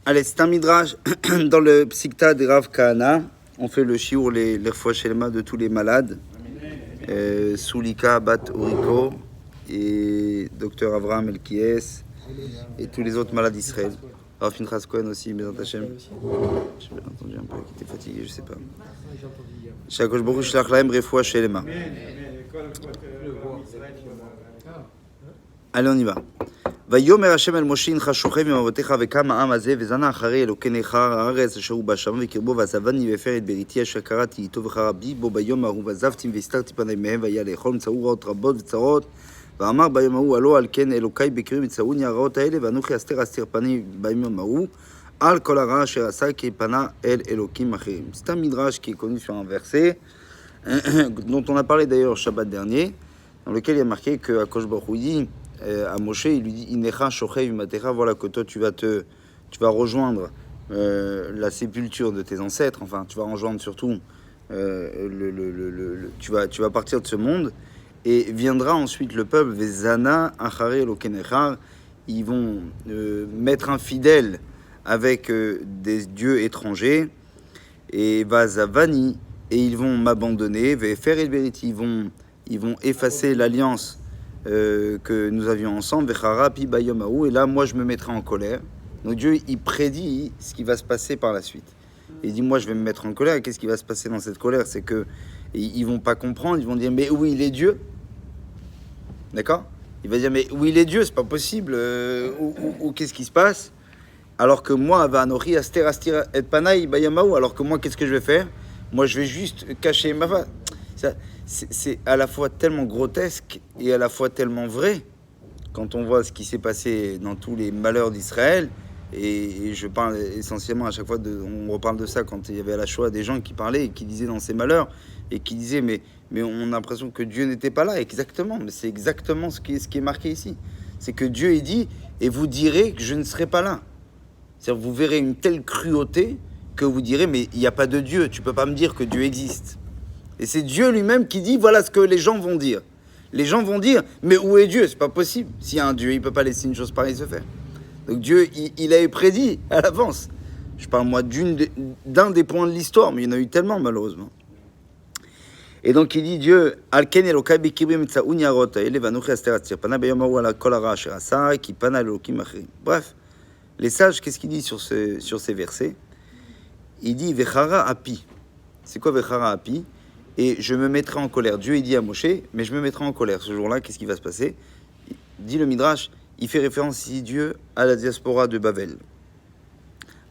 Allez, c'est un midrash dans le Psikta de Rav Kahana. On fait le shiur, les fois shelema de tous les malades. Sulika Bat Uriko et Dr Avraham Elkies et tous les autres malades d'Israël. Rav Pinchas Cohen aussi, Bezat Hashem. J'ai entendu un peu qu'il était fatigué, je sais pas. Shakosh Baruch Shlach Lahem Refoua Shelema. Allez, on y va. ויאמר השם אל משה הנך שוכב עם אבותיך וקם העם הזה וזנה אחרי אלוקי נכר הארץ אשר הוא בשם וקרבו ועזבני והפר את בריתי אשר קראתי איתו וחרבי בו ביום ההוא ועזבתי והסתרתי פני מהם והיה לאכול מצאו רעות רבות וצרות ואמר ביום ההוא הלא על כן אלוקי בקרבי מצאוני הרעות האלה ואנוכי אסתר פני ביום ההוא על כל הרע אשר עשה כי פנה אל אלוקים אחרים. C'est un midrash qui est connu sur un verset dont on a parlé d'ailleurs Shabbat dernier, dans lequel il y a marqué que Akadosh Baruch Hu dit à Moshe, il lui dit Inecha shochev imatecha, voilà que toi tu vas rejoindre la sépulture de tes ancêtres, enfin tu vas rejoindre surtout tu vas partir de ce monde et viendra ensuite le peuple Vezana achare elokenechar, ils vont mettre un fidèle avec des dieux étrangers et Vazavani, et ils vont m'abandonner, Vefer et Beriti, ils vont effacer l'alliance que nous avions ensemble, et là moi je me mettrai en colère. Donc Dieu il prédit ce qui va se passer par la suite. Il dit moi je vais me mettre en colère, et qu'est-ce qui va se passer dans cette colère? C'est que ils vont pas comprendre, ils vont dire mais où il est Dieu? D'accord? Il va dire mais où il est Dieu? C'est pas possible, ou qu'est-ce qui se passe? Alors que moi, Vanochi Aster Astir et Panaï Bayamaou, alors que moi qu'est-ce que je vais faire? Moi je vais juste cacher ma face. C'est à la fois tellement grotesque et à la fois tellement vrai quand on voit ce qui s'est passé dans tous les malheurs d'Israël. Et je parle essentiellement à chaque fois, on reparle de ça quand il y avait à la Shoah des gens qui parlaient et qui disaient dans ces malheurs et qui disaient mais on a l'impression que Dieu n'était pas là. Exactement, mais c'est exactement ce qui est marqué ici. C'est que Dieu est dit et vous direz que je ne serai pas là. C'est-à-dire vous verrez une telle cruauté que vous direz mais il n'y a pas de Dieu, tu peux pas me dire que Dieu existe. Et c'est Dieu lui-même qui dit, voilà ce que les gens vont dire. Les gens vont dire, mais où est Dieu? C'est pas possible. S'il y a un Dieu, il peut pas laisser une chose pareille se faire. Donc Dieu, il avait prédit à l'avance. Je parle moi d'un des points de l'histoire, mais il y en a eu tellement malheureusement. Et donc il dit Dieu, Alken Elokai Bekibrim Tsaouni Arota, Elevanuchi Aster Atzir, Pana Beyamahu Ala Kol Hara Asher Asa, Ki Pana Elokim Achirim. Bref, les sages, qu'est-ce qu'il dit sur ces versets? Il dit Vechara Api. C'est quoi Vechara Api? Et je me mettrai en colère. Dieu, il dit à Moshe, mais je me mettrai en colère. Ce jour-là, qu'est-ce qui va se passer? Dit le Midrash, il fait référence ici, Dieu, à la diaspora de Babel.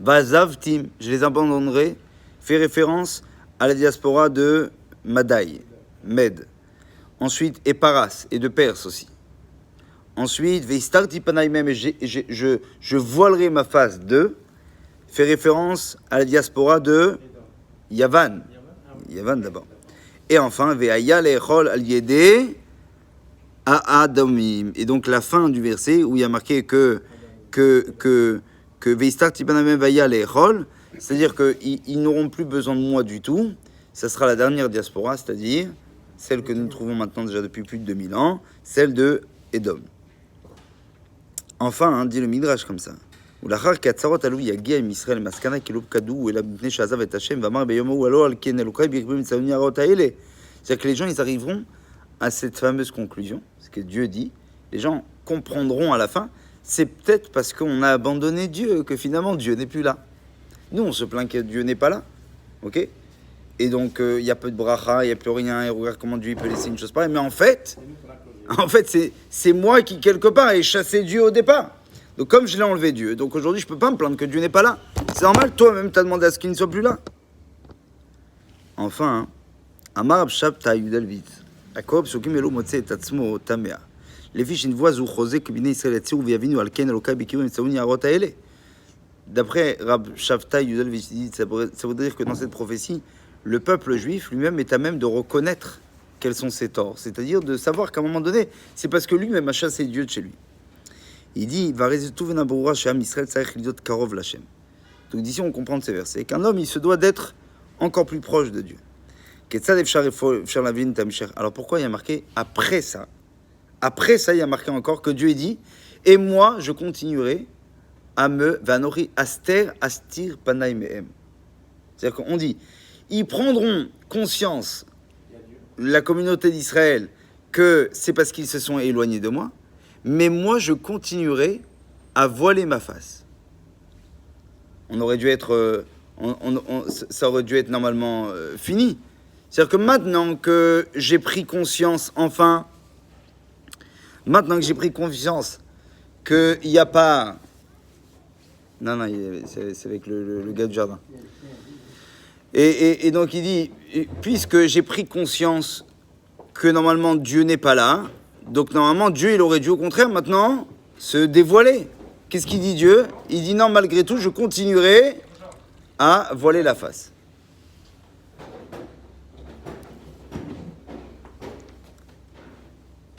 Vazavtim, je les abandonnerai, fait référence à la diaspora de Madaï, Med. Ensuite, Eparas, et de Perse aussi. Ensuite, Veistarti Panaïmem, je voilerai ma face de, fait référence à la diaspora de Yavan. Yavan d'abord. Et enfin, Ve'aya le'echol al yedé a Adomim. Et donc la fin du verset où il y a marqué que Ve'istar tipanamem ve'aya le'echol, c'est-à-dire qu'ils n'auront plus besoin de moi du tout. Ça sera la dernière diaspora, c'est-à-dire celle que nous trouvons maintenant déjà depuis plus de 2000 ans, celle de Édom. Enfin, dit le Midrash comme ça. ולאחר כי הצרות עלו יגיע עם ישראל למסקנה כאילו פקדו אלא מפני שעזב את השם ואמר ביום ההוא הלא על כן אלוקי בקרבי מצאוני הרעות האלה. C'est-à-dire que les gens ils arriveront à cette fameuse conclusion, ce que Dieu dit, les gens comprendront à la fin, c'est peut-être parce qu'on a abandonné Dieu que finalement Dieu n'est plus là. Nous on se plaint que Dieu n'est pas là, ok? Et donc il y a peu de bracha, il n'y a plus rien, et regarde comment Dieu peut laisser une chose pareille, mais en fait c'est moi qui quelque part ai chassé Dieu au départ. Donc comme je l'ai enlevé Dieu, donc aujourd'hui je ne peux pas me plaindre que Dieu n'est pas là. C'est normal, toi-même tu as demandé à ce qu'il ne soit plus là. Enfin, Amar Abshabta Yudalvit, Akob Sokim Elo Motse et Tatsmo Tamea. Les fiches une voix où José que Bine Israël Tzir ou Viavinu Alken Elokai Bikiru Mitsaouni Arota Ele. D'après Rab Shavta Yudalvit, ça voudrait dire que dans cette prophétie, le peuple juif lui-même est à même de reconnaître quels sont ses torts, c'est-à-dire de savoir qu'à un moment donné, c'est parce que lui-même a chassé Dieu de chez lui. Il dit, donc d'ici on comprend de ces versets qu'un homme il se doit d'être encore plus proche de Dieu. Alors pourquoi il y a marqué après ça? Après ça il y a marqué encore que Dieu dit et moi je continuerai ame vanori aster astir panai mehem. C'est-à-dire qu'on dit, ils prendront conscience, la communauté d'Israël, que c'est parce qu'ils se sont éloignés de moi, mais moi je continuerai à voiler ma face. On aurait dû être, ça aurait dû être normalement fini. C'est-à-dire que maintenant que j'ai pris conscience, enfin, maintenant que j'ai pris conscience qu'il n'y a pas... Non, c'est avec le gars du jardin. Et donc il dit, puisque j'ai pris conscience que normalement Dieu n'est pas là, donc normalement Dieu il aurait dû au contraire maintenant se dévoiler. Qu'est-ce qu'il dit Dieu? Il dit non, malgré tout je continuerai à voiler la face.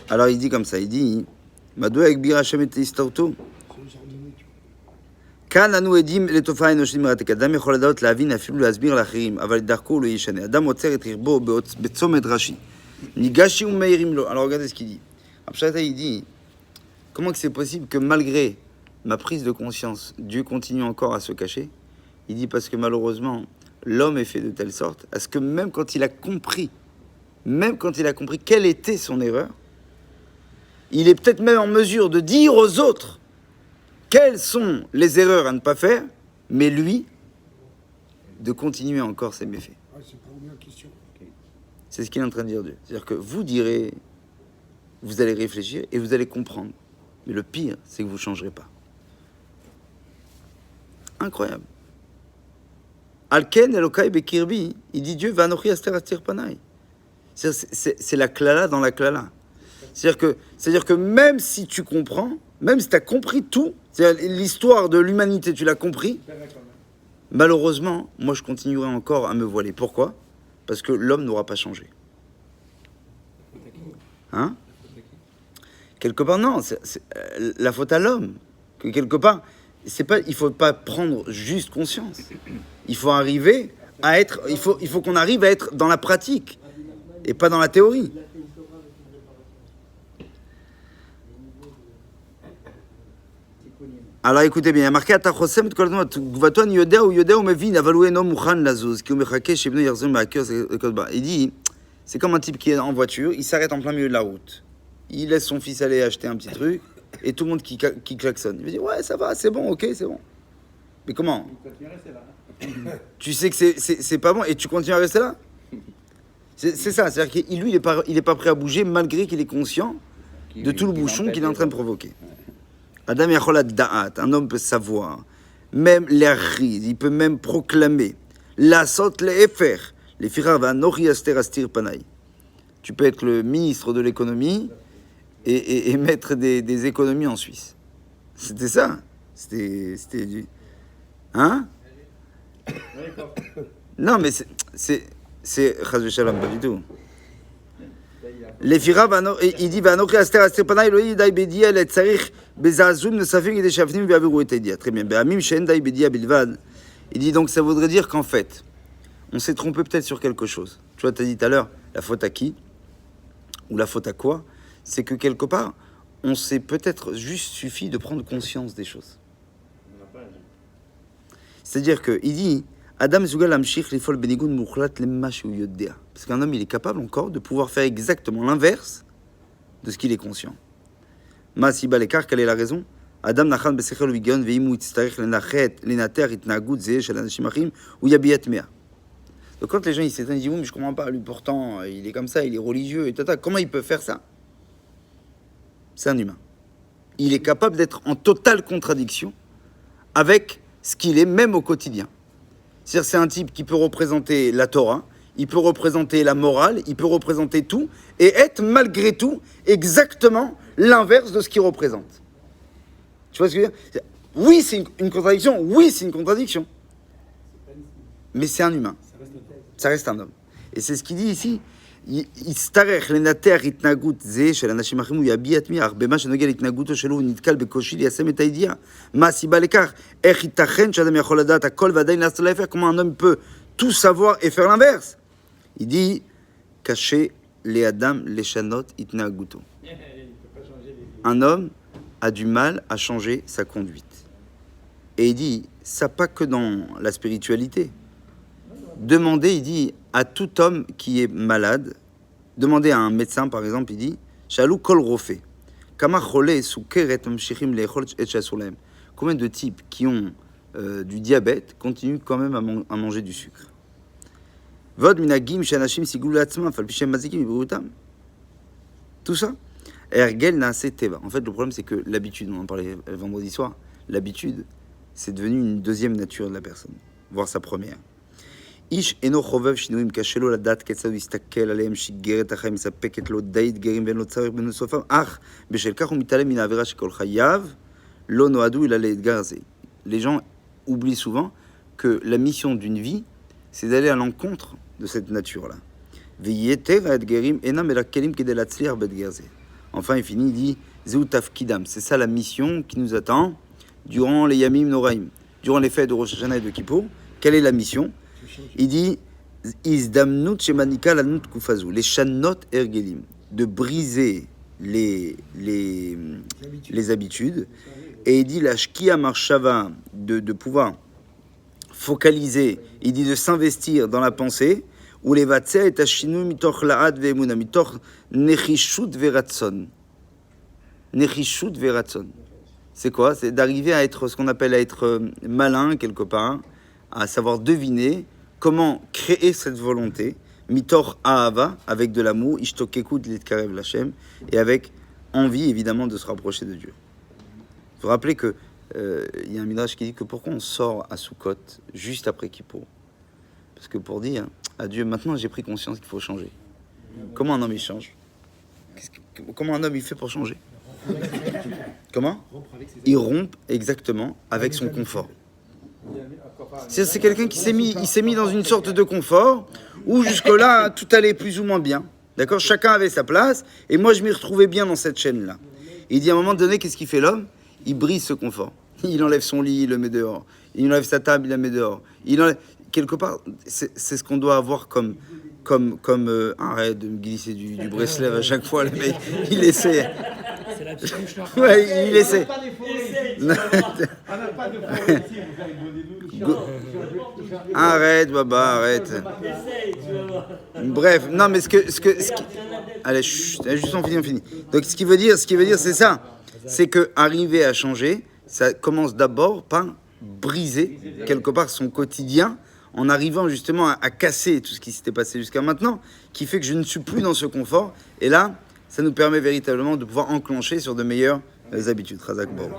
Alors il dit comme ça, il dit Madou avec Bir Hashem et Istauto. כאן אנו עדים לתופעה אנושית מרתקת. אדם יכול לדעת להבין אפילו להסביר לאחרים, אבל את דרכו הוא לא ישנה. אדם עוצר את רכבו בצומת ראשי. ניגשי ומאירים לו. Alors regardez ce qu'il dit. Abshata il dit, comment que c'est possible que malgré ma prise de conscience, Dieu continue encore à se cacher? Il dit parce que malheureusement, l'homme est fait de telle sorte à ce que même quand il a compris quelle était son erreur, il est peut-être même en mesure de dire aux autres quelles sont les erreurs à ne pas faire, mais lui, de continuer encore ses méfaits. C'est ce qu'il est en train de dire Dieu. C'est-à-dire que vous direz, vous allez réfléchir et vous allez comprendre. Mais le pire, c'est que vous ne changerez pas. Incroyable. Alken Elokai Bekirbi, il dit Dieu, Vanochi Aster Astir Panai. C'est la klala dans la klala. C'est-à-dire que même si tu comprends, même si tu as compris tout, c'est-à-dire l'histoire de l'humanité, tu l'as compris, malheureusement, moi je continuerai encore à me voiler. Pourquoi? Parce que l'homme n'aura pas changé. Hein? Quelque part, non, c'est la faute à l'homme. Que quelque part, c'est pas, il ne faut pas prendre juste conscience. Il faut arriver à être, il faut qu'on arrive à être dans la pratique et pas dans la théorie. Alors écoutez bien, il y a marqué Atachosem Gvaton Yodea ou Mevin Avaloueno Mouchan Lazuz, qui Omechake Shebno Yerzum Baker. Il dit, c'est comme un type qui est en voiture, il s'arrête en plein milieu de la route. Il laisse son fils aller acheter un petit truc, et tout le monde qui klaxonne. Il va dire, ouais, ça va, c'est bon, ok, c'est bon. Mais comment? Tu sais que c'est pas bon, et tu continues à rester là? C'est ça, c'est-à-dire qu'il lui, il est pas prêt à bouger, malgré qu'il est conscient de tout le bouchon qu'il est en train de provoquer. Adam Yacholat Da'at, un homme peut savoir, même l'Arriz, il peut même proclamer, la sot le'efer, les firar va nori aster astir panai. Tu peux être le ministre de l'économie et mettre des économies en Suisse. C'était ça. C'était du... Hein? Non, mais c'est Chaz v'Shalom, pas du tout. Les firar, il dit, va nori aster astir panai, lo yidai bedia le tzarich, bezazum ne safim et des shafnim biaviru etedia. Très bien. Be'amim shen dai bedia bilvad. Il dit donc, ça voudrait dire qu'en fait, on s'est trompé peut-être sur quelque chose. Tu vois, tu as dit tout à l'heure, la faute à qui? Ou la faute à quoi? C'est que quelque part, on s'est peut-être juste suffi de prendre conscience des choses. C'est-à-dire qu'il dit, Adam Zugal Amshich Lifol Benigun Mukhlat Lemash ou Yoddea. Parce qu'un homme, il est capable encore de pouvoir faire exactement l'inverse de ce qu'il est conscient. Ma si balekar, quelle est la raison? Adam Nachan Besechel Vigon Veimu Itztarich Lenater Itnagut Zeh Shel Anashim Achim ou Yabiat Mea. Donc quand les gens ils s'étonnent, ils disent oui, mais je comprends pas, lui pourtant il est comme ça, il est religieux et tata. Comment il peut faire ça? C'est un humain. Il est capable d'être en totale contradiction avec ce qu'il est même au quotidien. C'est-à-dire c'est un type qui peut représenter la Torah, il peut représenter la morale, il peut représenter tout et être malgré tout exactement l'inverse de ce qu'il représente. Tu vois ce que je veux dire? Oui, c'est une contradiction, oui, c'est une contradiction. Mais c'est un humain. Ça reste un homme. Et c'est ce qu'il dit ici. יצטרך לנתח התנהגות זה של אנשים אחרים, הוא יביע את מי, אך במה שנוגע להתנהגותו שלו הוא נתקל בקושי ליישם את הידיעה. מה הסיבה לכך? איך ייתכן שאדם יכול לדעת הכל ועדיין לעשות להפך? Comment un homme peut tout savoir et faire l'inverse? Il dit, קשה לאדם לשנות התנהגותו. Un homme a du mal à changer sa conduite. Et il dit, ça pas que dans la spiritualité. Demandez, il dit, à tout homme qui est malade, demandez à un médecin, par exemple, il dit, Shalou kol rofé. Kama chole soukeret mamshichim leechol et shasulaim. Combien de types qui ont du diabète continuent quand même à manger du sucre? Vod minagim shanashim sigulu latzmam falpishem mazikim ibrutam. Tout ça. Ergel naase teva. En fait, le problème, c'est que l'habitude, on en parlait vendredi soir, l'habitude, c'est devenu une deuxième nature de la personne, voire sa première. איש אינו חובב שינויים, קשה לו לדעת כיצד הוא יסתכל עליהם, שיגרת החיים מספקת לו די אתגרים ואין לו צורך בנוספם, אך בשל כך הוא מתעלם מן העבירה שכל חייו לא נועדו אלא לאתגר הזה. Les gens oublient souvent que la mission d'une vie, c'est d'aller à l'encontre de cette nature-là. ויתר האתגרים אינם אלא כלים כדי להצליח באתגר זה. Enfin, il finit, il dit, זהו תפקידם. C'est ça la mission qui nous attend durant les Yamim Noraim, durant les fêtes de Rosh Hashanah et de Kippour. Quelle est la mission? Il dit Izdamnut shemanika lanut kufazu, les shanot ergelim, de briser les habitudes. Et il dit la shkia marshava, de pouvoir focaliser, il dit de s'investir dans la pensée, ou les vatzeh et ashinu mitoch laad ve'emuna, mitoch nechishut ve'ratson. Nechishut ve'ratson. C'est quoi? C'est d'arriver à être ce qu'on appelle à être malin quelque part, à savoir deviner comment créer cette volonté, mitor ahava, avec de l'amour, ishtokekut litkarev lachem, et avec envie évidemment de se rapprocher de Dieu. Il faut rappeler que il y a un midrash qui dit que pourquoi on sort à Sukkot juste après Kippour? Parce que pour dire à Dieu, maintenant j'ai pris conscience qu'il faut changer. Comment un homme il change? Comment un homme il fait pour changer? Comment? Il rompt exactement avec son confort. C'est quelqu'un qui s'est mis dans une sorte de confort où jusque-là tout allait plus ou moins bien. D'accord? Chacun avait sa place et moi je m'y retrouvais bien dans cette chaîne-là. Il dit à un moment donné, qu'est-ce qu'il fait l'homme? Il brise ce confort. Il enlève son lit, il le met dehors. Il enlève sa table, il la met dehors. Quelque part, c'est ce qu'on doit avoir comme arrête de me glisser du Breslev à chaque fois, le mec, il essaie. C'est la petite couche là. Ouais, il essaie. On n'a pas de forêt ici, vous allez donner nous. Arrête, Baba, arrête. Bref, non, mais allez, chut, juste on finit. Donc, ce qui veut dire, c'est ça. C'est que arriver à changer, ça commence d'abord par briser quelque part son quotidien, en arrivant justement à casser tout ce qui s'était passé jusqu'à maintenant, qui fait que je ne suis plus dans ce confort. Et là, ça nous permet véritablement de pouvoir enclencher sur de meilleures habitudes. Razak Baruch.